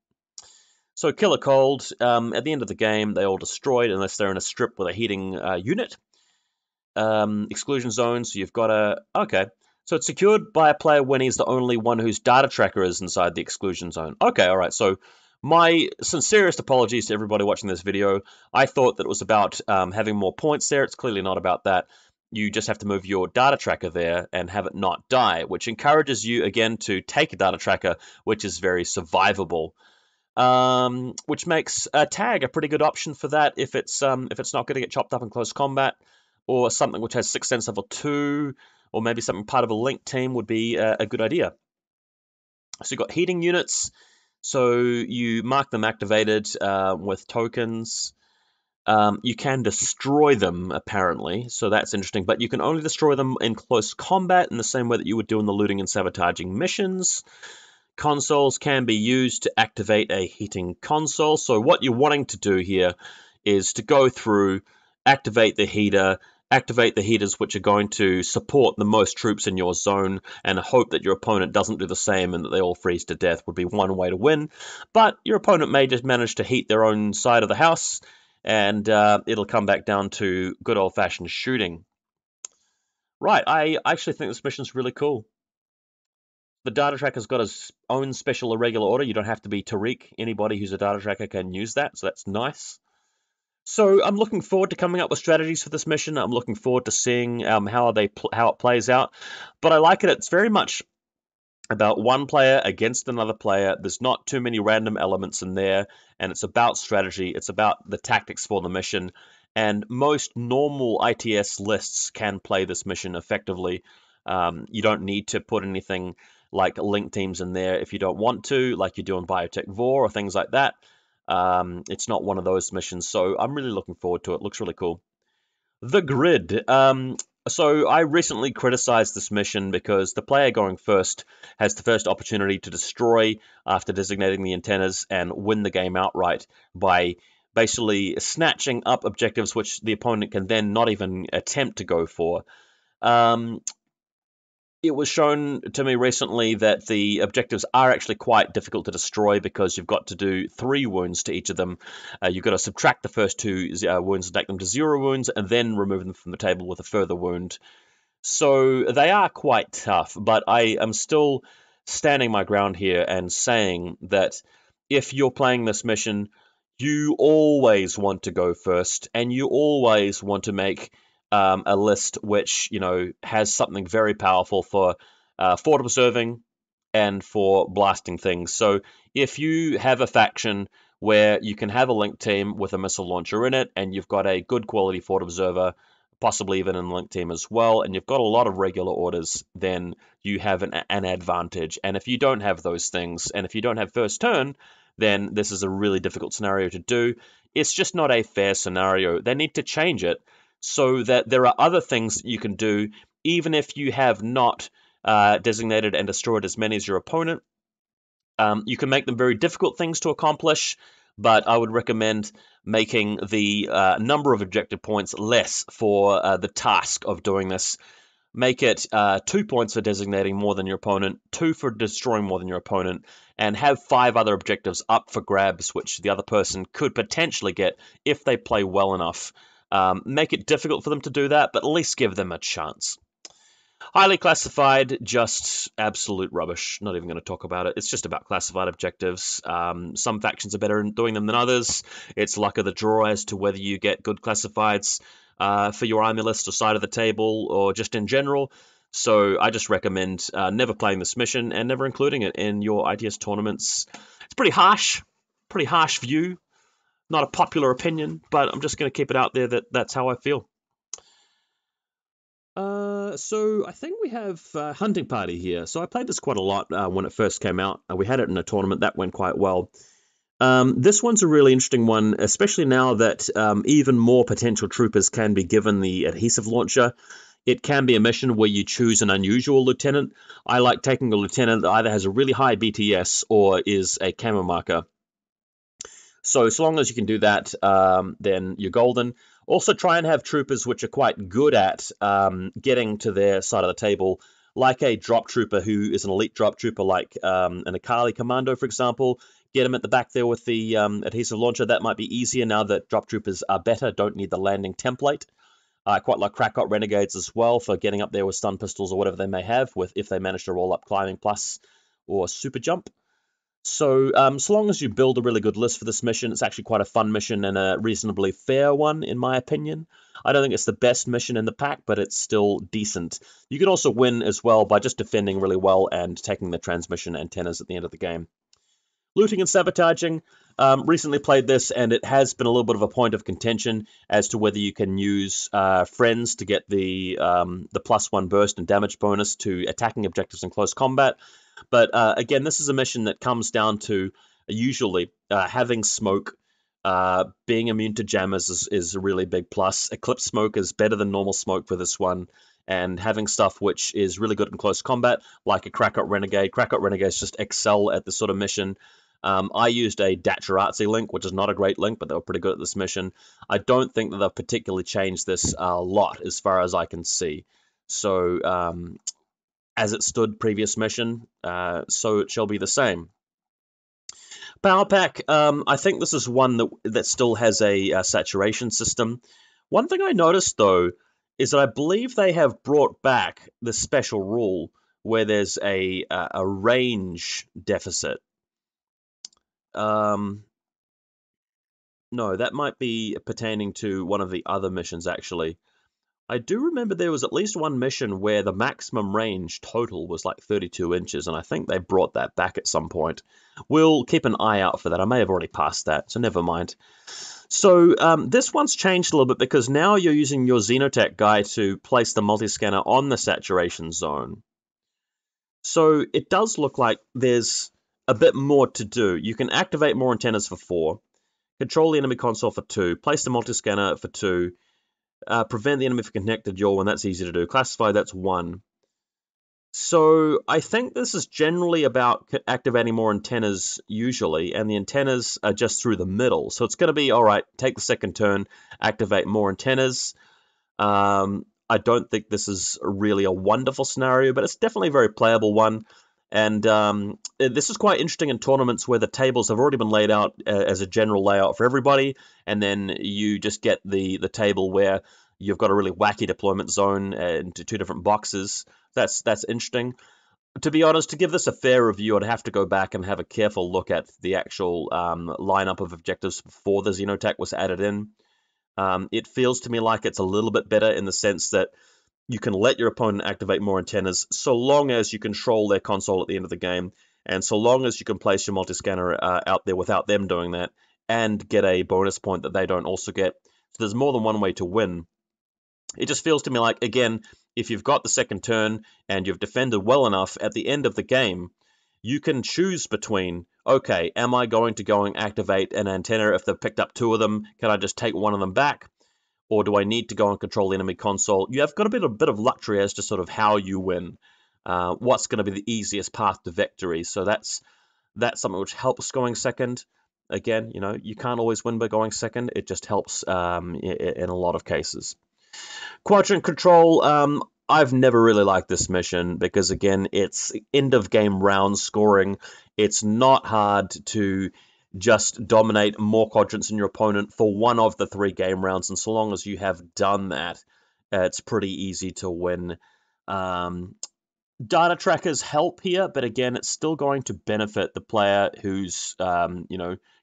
So Killer Cold, at the end of the game, they all destroyed unless they're in a strip with a heating unit. Exclusion zone, so you've got a... Okay. So it's secured by a player when he's the only one whose data tracker is inside the exclusion zone. Okay, all right. So my sincerest apologies to everybody watching this video. I thought that it was about having more points there. It's clearly not about that. You just have to move your data tracker there and have it not die, which encourages you, again, to take a data tracker, which is very survivable. Which makes a tag a pretty good option for that if it's not going to get chopped up in close combat, or something which has 6 sense level 2, or maybe something part of a link team would be a good idea. So you've got heating units, so you mark them activated with tokens. You can destroy them, apparently, so that's interesting, but you can only destroy them in close combat in the same way that you would do in the looting and sabotaging missions. Consoles can be used to activate a heating console, so what you're wanting to do here is to go through, activate the heaters which are going to support the most troops in your zone, and hope that your opponent doesn't do the same and that they all freeze to death would be one way to win. But your opponent may just manage to heat their own side of the house, and it'll come back down to good old-fashioned shooting. Right, I actually think this mission's really cool. The data tracker's got its own special irregular order. You don't have to be Tariq. Anybody who's a data tracker can use that, so that's nice. So I'm looking forward to coming up with strategies for this mission. I'm looking forward to seeing how it plays out. But I like it. It's very much about one player against another player. There's not too many random elements in there, and it's about strategy. It's about the tactics for the mission. And most normal ITS lists can play this mission effectively. You don't need to put anything like link teams in there if you don't want to, like you do in Biotech 4 or things like that. It's not one of those missions, so I'm really looking forward to it. Looks really cool. The Grid. So I recently criticized this mission because the player going first has the first opportunity to destroy after designating the antennas and win the game outright by basically snatching up objectives which the opponent can then not even attempt to go for. It was shown to me recently that the objectives are actually quite difficult to destroy because you've got to do 3 wounds to each of them. You've got to subtract the first 2 wounds and take them to 0 wounds, and then remove them from the table with a further wound. So they are quite tough, but I am still standing my ground here and saying that if you're playing this mission, you always want to go first, and you always want to make a list which has something very powerful for fort observing and for blasting things. So if you have a faction where you can have a link team with a missile launcher in it, and you've got a good quality fort observer, possibly even in the link team as well, and you've got a lot of regular orders, then you have an advantage. And if you don't have those things, and if you don't have first turn, then this is a really difficult scenario to do. It's just not a fair scenario. They need to change it so that there are other things that you can do, even if you have not designated and destroyed as many as your opponent. You can make them very difficult things to accomplish, but I would recommend making the number of objective points less for the task of doing this. Make it 2 points for designating more than your opponent, 2 for destroying more than your opponent, and have 5 other objectives up for grabs, which the other person could potentially get if they play well enough. Make it difficult for them to do that, but at least give them a chance. Highly classified, just absolute rubbish. Not even going to talk about it. It's just about classified objectives. Some factions are better in doing them than others. It's luck of the draw as to whether you get good classifieds for your army list or side of the table, or just in general. So I just recommend never playing this mission and never including it in your ITS tournaments. It's pretty harsh view. Not a popular opinion, but I'm just going to keep it out there that that's how I feel. So I think we have Hunting Party here. So I played this quite a lot when it first came out. We had it in a tournament that went quite well. This one's a really interesting one, especially now that even more potential troopers can be given the adhesive launcher. It can be a mission where you choose an unusual lieutenant. I like taking a lieutenant that either has a really high BTS or is a camo marker. So long as you can do that, then you're golden. Also try and have troopers which are quite good at getting to their side of the table, like a drop trooper who is an elite drop trooper, like an Akali Commando, for example. Get him at the back there with the adhesive launcher. That might be easier now that drop troopers are better, don't need the landing template. I quite like Crackot Renegades as well for getting up there with stun pistols or whatever they may have, with if they manage to roll up climbing plus or super jump. So long as you build a really good list for this mission, it's actually quite a fun mission and a reasonably fair one, in my opinion. I don't think it's the best mission in the pack, but it's still decent. You can also win as well by just defending really well and taking the transmission antennas at the end of the game. Looting and sabotaging. Recently played this, and it has been a little bit of a point of contention as to whether you can use friends to get the +1 burst and damage bonus to attacking objectives in close combat. But again, this is a mission that comes down to usually having smoke. Being immune to jammers is a really big plus. Eclipse smoke is better than normal smoke for this one. And having stuff which is really good in close combat, like a Crackot Renegade. Crackot Renegades just excel at this sort of mission. I used a Dacherazzi link, which is not a great link, but they were pretty good at this mission. I don't think that they've particularly changed this a lot, as far as I can see. So, as it stood previous mission, so it shall be the same. Power Pack, I think this is one that still has a saturation system. One thing I noticed, though, is that I believe they have brought back the special rule where there's a range deficit. No, that might be pertaining to one of the other missions, actually. I do remember there was at least one mission where the maximum range total was like 32 inches, and I think they brought that back at some point. We'll keep an eye out for that. I may have already passed that, so never mind. So this one's changed a little bit because now you're using your Xenotech guy to place the multi-scanner on the saturation zone. So it does look like there's a bit more to do. You can activate more antennas for 4, control the enemy console for 2, place the multi-scanner for 2, prevent the enemy from connected yaw, and that's easy to do. Classify, that's 1. So I think this is generally about activating more antennas usually, and the antennas are just through the middle. So it's going to be, all right, take the second turn, activate more antennas. I don't think this is really a wonderful scenario, but it's definitely a very playable one. And this is quite interesting in tournaments where the tables have already been laid out as a general layout for everybody, and then you just get the table where you've got a really wacky deployment zone into 2 different boxes. That's interesting. To be honest, to give this a fair review, I'd have to go back and have a careful look at the actual lineup of objectives before the Xenotech was added in. It feels to me like it's a little bit better in the sense that you can let your opponent activate more antennas so long as you control their console at the end of the game, and so long as you can place your multi-scanner out there without them doing that, and get a bonus point that they don't also get. So there's more than one way to win. It just feels to me like, again, if you've got the second turn and you've defended well enough at the end of the game, you can choose between, okay, am I going to go and activate an antenna if they've picked up 2 of them? Can I just take one of them back? or do I need to go and control the enemy console? You have got a bit of luxury as to sort of how you win. What's going to be the easiest path to victory? So that's something which helps going second. Again, you can't always win by going second. It just helps in a lot of cases. Quadrant control. I've never really liked this mission because, again, it's end of game round scoring. It's not hard to just dominate more quadrants than your opponent for one of the 3 game rounds, and so long as you have done that, it's pretty easy to win. Data trackers help here, but again, it's still going to benefit the player who's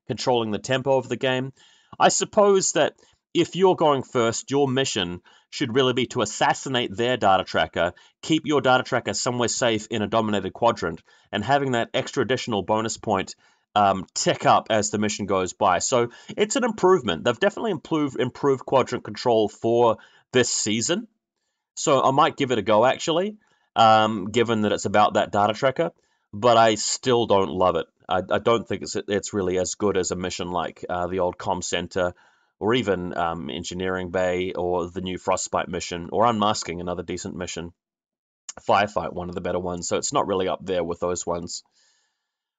controlling the tempo of the game. I suppose that if you're going first, your mission should really be to assassinate their data tracker, keep your data tracker somewhere safe in a dominated quadrant, and having that extra additional bonus point tick up as the mission goes by. So it's an improvement. They've definitely improved quadrant control for this season. So I might give it a go, actually, given that it's about that data tracker, but I still don't love it. I don't think it's really as good as a mission like the old comm center, or even engineering bay, or the new Frostbite mission, or unmasking, another decent mission. Firefight, one of the better ones, so it's not really up there with those ones.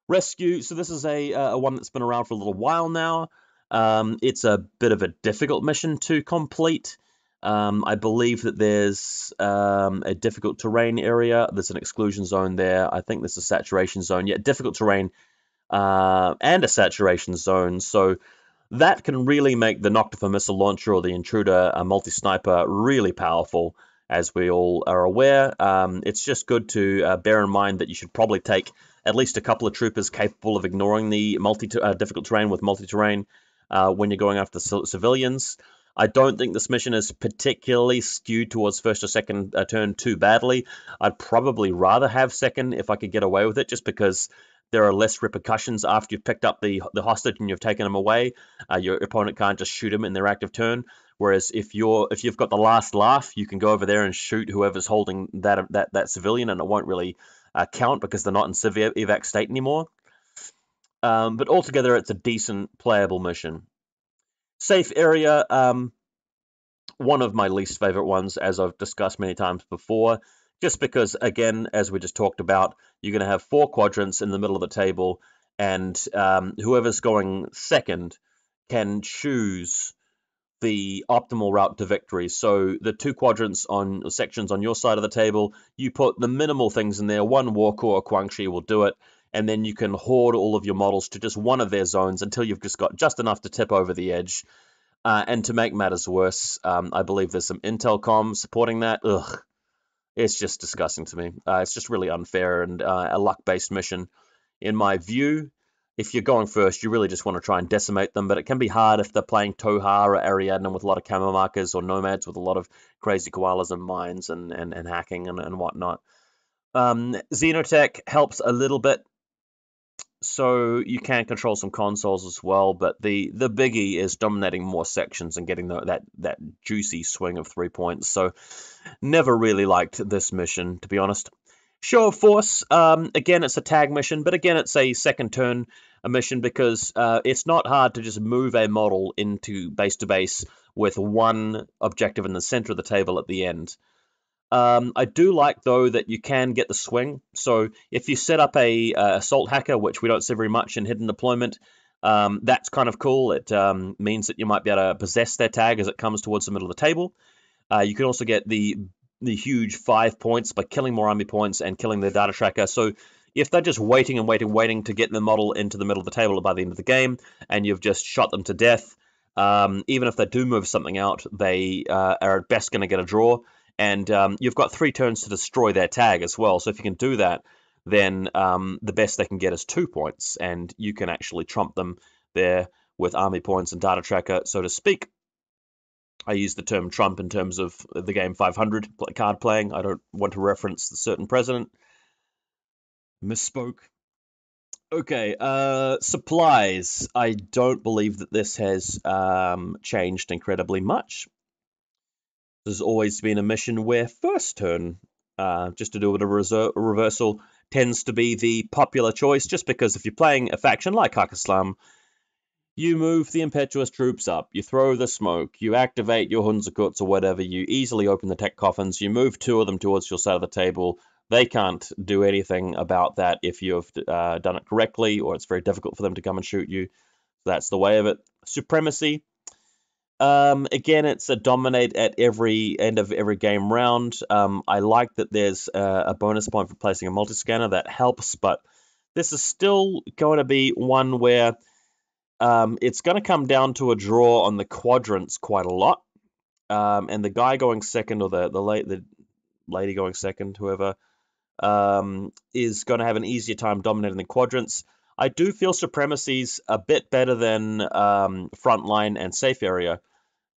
Rescue, so this is a one that's been around for a little while now. It's a bit of a difficult mission to complete. I believe that there's a difficult terrain area. There's an exclusion zone there. I think there's a saturation zone. Yeah, difficult terrain and a saturation zone. So that can really make the Noctifer missile launcher or the Intruder multi-sniper really powerful, as we all are aware. It's just good to bear in mind that you should probably take at least a couple of troopers capable of ignoring the difficult terrain with multi-terrain when you're going after civilians. I don't think this mission is particularly skewed towards first or second turn too badly. I'd probably rather have second if I could get away with it, just because there are less repercussions after you've picked up the hostage and you've taken them away. Your opponent can't just shoot them in their active turn. Whereas if you've got the last laugh, you can go over there and shoot whoever's holding that civilian, and it won't really count because they're not in civ evac state anymore. But altogether, it's a decent playable mission. Safe area, one of my least favorite ones, as I've discussed many times before, just because, again, as we just talked about, you're going to have 4 quadrants in the middle of the table, and whoever's going second can choose the optimal route to victory. So the 2 quadrants on sections on your side of the table, you put the minimal things in there. 1 Warcore or Quangshi will do it, and then you can hoard all of your models to just one of their zones until you've just got just enough to tip over the edge. And to make matters worse, I believe there's some Intel comm supporting that. Ugh, it's just disgusting to me. It's just really unfair and a luck-based mission. In my view, if you're going first, you really just want to try and decimate them, but it can be hard if they're playing Toha or Ariadne with a lot of camo markers, or Nomads with a lot of crazy koalas and mines and hacking and whatnot. Xenotech helps a little bit, so you can control some consoles as well, but the biggie is dominating more sections and getting that juicy swing of 3 points. So never really liked this mission, to be honest. Show of Force, again, it's a tag mission, but again, it's a second turn mission because it's not hard to just move a model into base to base with one objective in the center of the table at the end. I do like, though, that you can get the swing. So if you set up a assault hacker, which we don't see very much in hidden deployment, that's kind of cool. It means that you might be able to possess their tag as it comes towards the middle of the table. You can also get the huge 5 points by killing more army points and killing their data tracker. So if they're just waiting to get the model into the middle of the table by the end of the game, and you've just shot them to death, even if they do move something out, they are at best going to get a draw. And you've got 3 turns to destroy their tag as well. So if you can do that, then the best they can get is 2 points, and you can actually trump them there with army points and data tracker, so to speak. I use the term trump in terms of the game 500 card playing. I don't want to reference the certain president. Misspoke. Okay, supplies. I don't believe that this has changed incredibly much. There's always been a mission where first turn, just to do with a reversal, tends to be the popular choice, just because if you're playing a faction like Hakislam, You move the impetuous troops up, you throw the smoke, you activate your Hunzakuts or whatever, you easily open the tech coffins, you move 2 of them towards your side of the table. They can't do anything about that if you've done it correctly, or it's very difficult for them to come and shoot you. That's the way of it. Supremacy. Again, it's a dominate at every end of every game round. I like that there's a bonus point for placing a multi-scanner. That helps, but this is still going to be one where it's going to come down to a draw on the quadrants quite a lot. And the guy going second, or the lady going second, whoever, is going to have an easier time dominating the quadrants. I do feel Supremacy's a bit better than Frontline and Safe Area,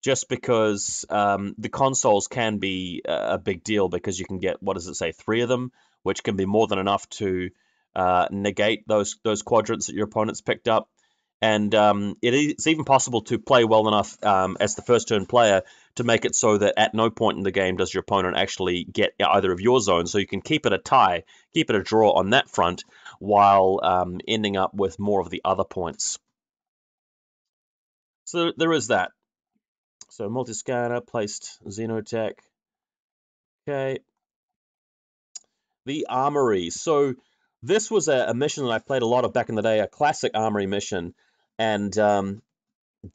just because the consoles can be a big deal, because you can get, what does it say, 3 of them, which can be more than enough to negate those quadrants that your opponent's picked up. And it's even possible to play well enough as the first turn player to make it so that at no point in the game does your opponent actually get either of your zones, so you can keep it a tie, keep it a draw on that front, while ending up with more of the other points. So there is that. So multi-scanner, placed Xenotech. Okay. The Armory. So this was a mission that I played a lot of back in the day, a classic Armory mission. And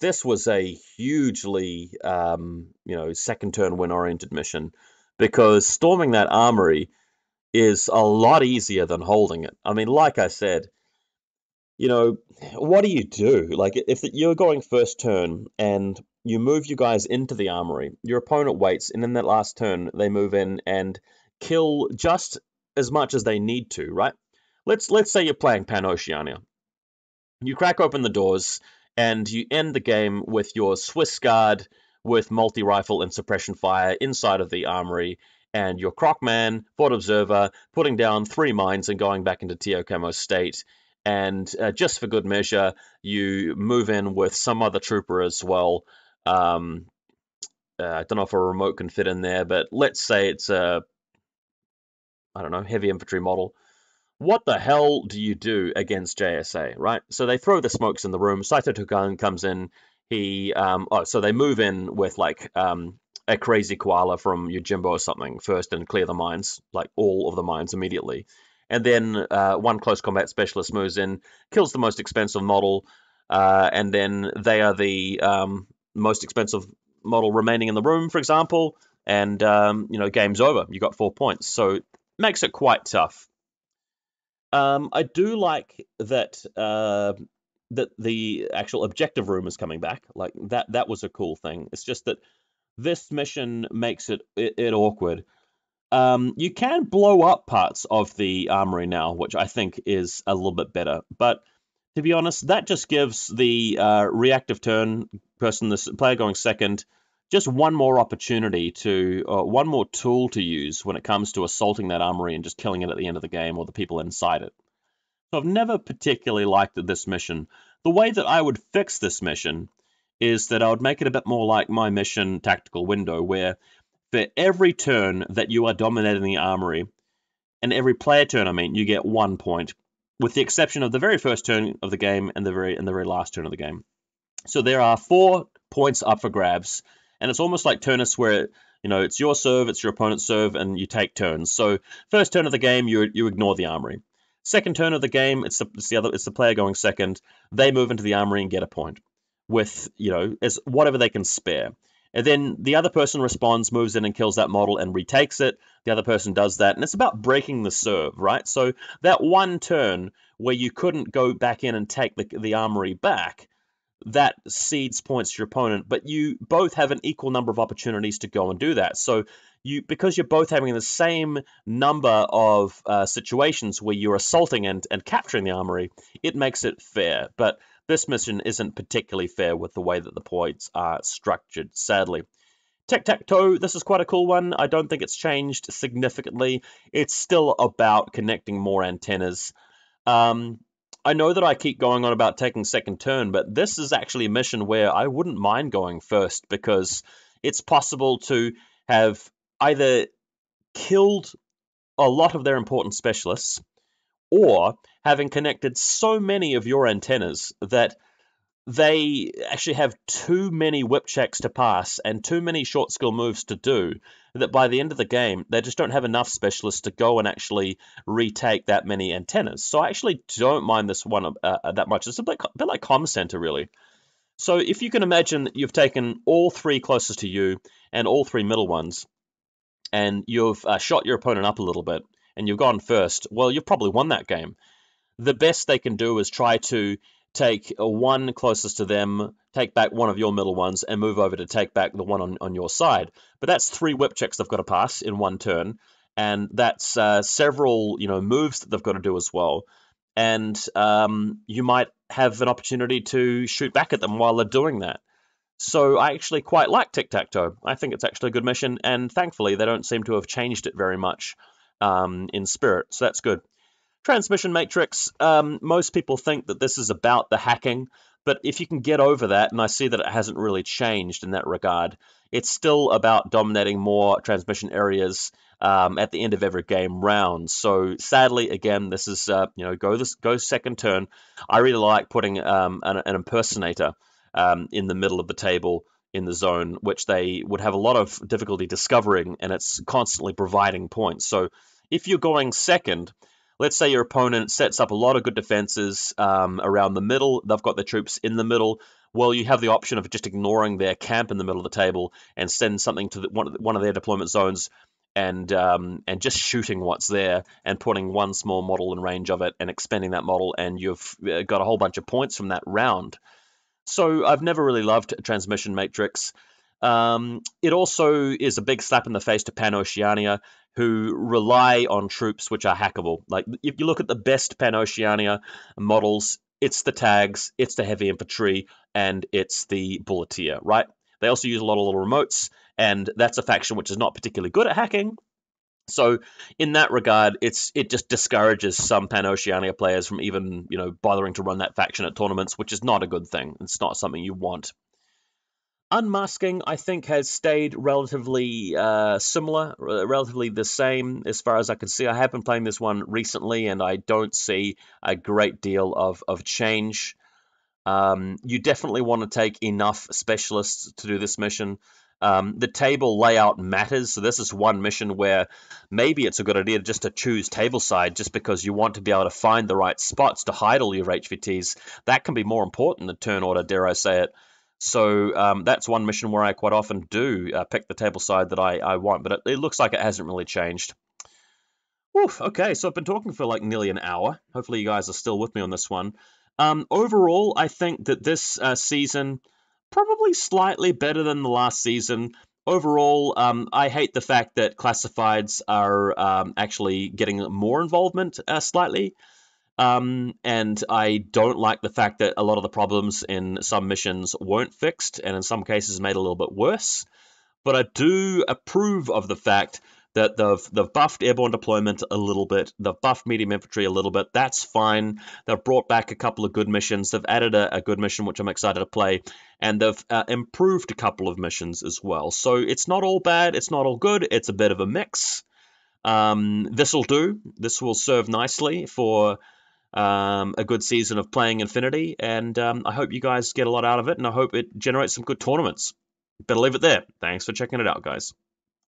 this was a hugely, second turn win-oriented mission, because storming that Armory is a lot easier than holding it. I mean, like I said, what do you do? Like, if you're going first turn and you move you guys into the Armory, your opponent waits, and in that last turn, they move in and kill just as much as they need to, right? Let's say you're playing Pan-Oceania. You crack open the doors, and you end the game with your Swiss Guard with multi-rifle and suppression fire inside of the Armory, and your Crocman, Fort Observer, putting down 3 mines and going back into Tio Camo state. And just for good measure, you move in with some other trooper as well. I don't know if a remote can fit in there, but let's say it's a, I don't know, heavy infantry model. What the hell do you do against JSA, right? So they throw the smokes in the room. Saito Tukan comes in. So they move in with like a crazy koala from Yojimbo or something first and clear the mines, like all of the mines immediately. And then one close combat specialist moves in, kills the most expensive model, and then they are the most expensive model remaining in the room, for example, and game's over. You got 4 points, so makes it quite tough. I do like that that the actual objective room is coming back. Like that was a cool thing. It's just that this mission makes it awkward. You can blow up parts of the armory now, which I think is a little bit better. But to be honest, that just gives the reactive turn person, this player going second, just one more opportunity to, one more tool to use when it comes to assaulting that armory and just killing it at the end of the game, or the people inside it. So I've never particularly liked this mission. The way that I would fix this mission is that I would make it a bit more like my mission Tactical Window, where for every turn that you are dominating the armory, and every player turn, I mean, you get 1 point, with the exception of the very first turn of the game and the very last turn of the game. So there are 4 points up for grabs, and it's almost like Turnus, where it's your serve, it's your opponent's serve, and you take turns. So first turn of the game, you ignore the armory. Second turn of the game, it's the player going second. They move into the armory and get a point with as whatever they can spare. And then the other person responds, moves in and kills that model and retakes it. The other person does that, and it's about breaking the serve, right? So that one turn where you couldn't go back in and take the armory back, that cedes points to your opponent, but you both have an equal number of opportunities to go and do that. So because you're both having the same number of situations where you're assaulting and capturing the armory, it makes it fair. But this mission isn't particularly fair with the way that the points are structured, sadly. Tic-tac-toe, this is quite a cool one. I don't think it's changed significantly. It's still about connecting more antennas. I know that I keep going on about taking second turn, but this is actually a mission where I wouldn't mind going first, because it's possible to have either killed a lot of their important specialists, or having connected so many of your antennas that they actually have too many whip checks to pass and too many short skill moves to do, that by the end of the game, they just don't have enough specialists to go and actually retake that many antennas. So I actually don't mind this one that much. It's a bit like Comm Center, really. So if you can imagine that you've taken all three closest to you and all three middle ones, and you've shot your opponent up a little bit, and you've gone first, well, you've probably won that game. The best they can do is try to take one closest to them, take back one of your middle ones, and move over to take back the one on your side. But that's three whip checks they've got to pass in one turn, and that's several moves that they've got to do as well. And you might have an opportunity to shoot back at them while they're doing that. So I actually quite like Tic-Tac-Toe. I think it's actually a good mission, and thankfully they don't seem to have changed it very much in spirit, so that's good. Transmission Matrix, most people think that this is about the hacking, but if you can get over that, and I see that it hasn't really changed in that regard, it's still about dominating more transmission areas at the end of every game round. So sadly, again, this is go second turn. I really like putting an impersonator in the middle of the table in the zone, which they would have a lot of difficulty discovering, and it's constantly providing points. So if you're going second, let's say your opponent sets up a lot of good defenses around the middle. They've got their troops in the middle. Well, you have the option of just ignoring their camp in the middle of the table and send something to one of their deployment zones and just shooting what's there and putting one small model in range of it and expending that model, and you've got a whole bunch of points from that round. So I've never really loved Transmission Matrix. It also is a big slap in the face to Pan-Oceania, who rely on troops which are hackable. Like, if you look at the best Pan-Oceania models, it's the tags, it's the heavy infantry, and it's the bulleteer, right? They also use a lot of little remotes, and that's a faction which is not particularly good at hacking. So in that regard, it just discourages some Pan-Oceania players from even bothering to run that faction at tournaments, which is not a good thing. It's not something you want. Unmasking, I think, has stayed relatively similar, relatively the same as far as I can see. I have been playing this one recently, and I don't see a great deal of change. You definitely want to take enough specialists to do this mission. The table layout matters, so this is one mission where maybe it's a good idea just to choose table side just because you want to be able to find the right spots to hide all your HVTs. That can be more important than turn order, dare I say it. So that's one mission where I quite often do pick the table side that I want, but it looks like it hasn't really changed. Oof, okay, so I've been talking for like nearly an hour. Hopefully you guys are still with me on this one. Overall, I think that this season probably slightly better than the last season. Overall, I hate the fact that classifieds are actually getting more involvement slightly. And I don't like the fact that a lot of the problems in some missions weren't fixed, and in some cases made a little bit worse. But I do approve of the fact that they've buffed airborne deployment a little bit, they've buffed medium infantry a little bit. That's fine. They've brought back a couple of good missions. They've added a good mission, which I'm excited to play, and they've improved a couple of missions as well. So it's not all bad. It's not all good. It's a bit of a mix. This will do. This will serve nicely for a good season of playing infiNity, and I hope you guys get a lot out of it, and I hope it generates some good tournaments. Better leave it there. Thanks for checking it out, guys.